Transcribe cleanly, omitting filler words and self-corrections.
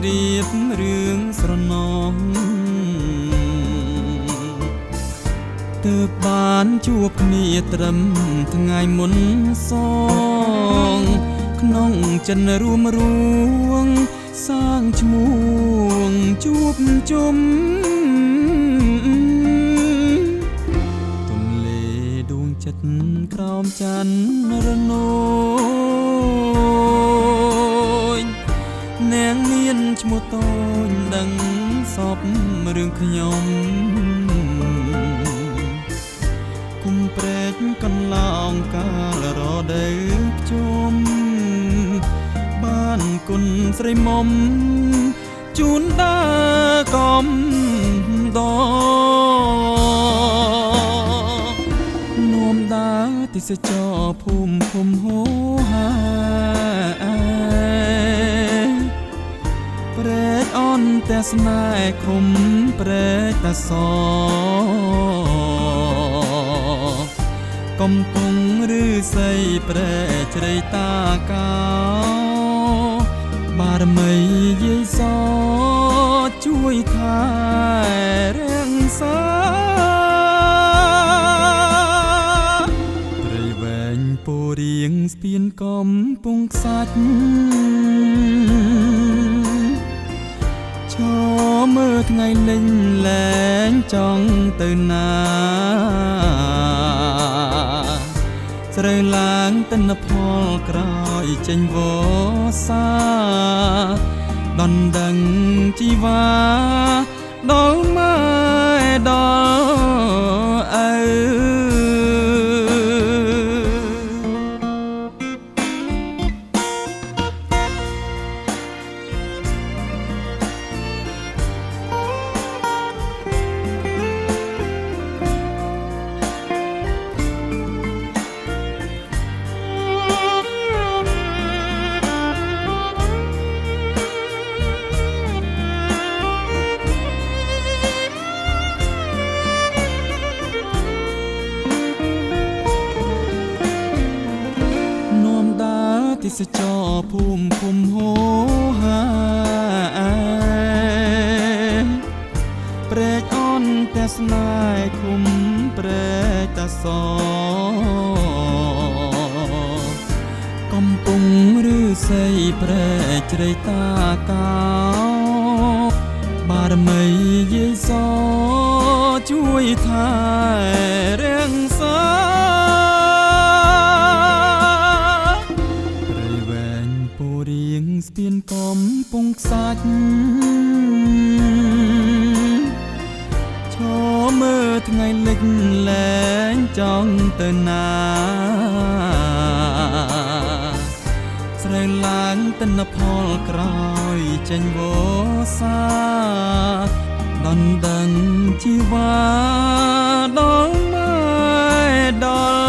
រៀបរឿងស្រណងទើបបានជួបគ្នាត្រឹមថ្ងៃមុនសងក្នុងចិនរួមរួងសាងឈ្មោះជួបជុំទន្លេដួងចិត្តក្រោមច័ន្ទរណូចនាងមានឈ្មោះតូចដឹងសពរឿងខ្ញុំគុំព្រែកកន្លងកាលរដូវជុំបានគុណស្រីមុំជូនដើកំដនោមដើទេសចរភូមិឃុំហូហាព្រែកអន់តែស្នេហ៍ឃុំព្រែកតាសកំពុងឬស័យព្រែកជ្រៃតាកោបារមីយាយសជួយថែរាំងសាព្រៃវែងពោរៀងស្ពានកំពុងខ្សាច់ឈរមើលថ្ងៃលេងលែងចង់ទៅណាស្រីឡើងទិន្នផលក្រោយចេញវសាដណ្ដឹងជីវ៉ាដល់ម៉ែដល់ឪទេសចរភូមិឃុំហូហាព្រែកអន់តែស្នេហ៍ឃុំព្រែកតាសកំពុងឬស័យព្រែកជ្រៃតាកោបារមីយាយសជួយថែរាំងសាស្ពានកំពុងខ្សាច់ឈរមើលថ្ងៃលិចលែងចង់ទៅណាស្រីឡើងទិន្នផលក្រោយចេញវសាដណ្ដឹងជីវ៉ាដល់ម៉ែដល់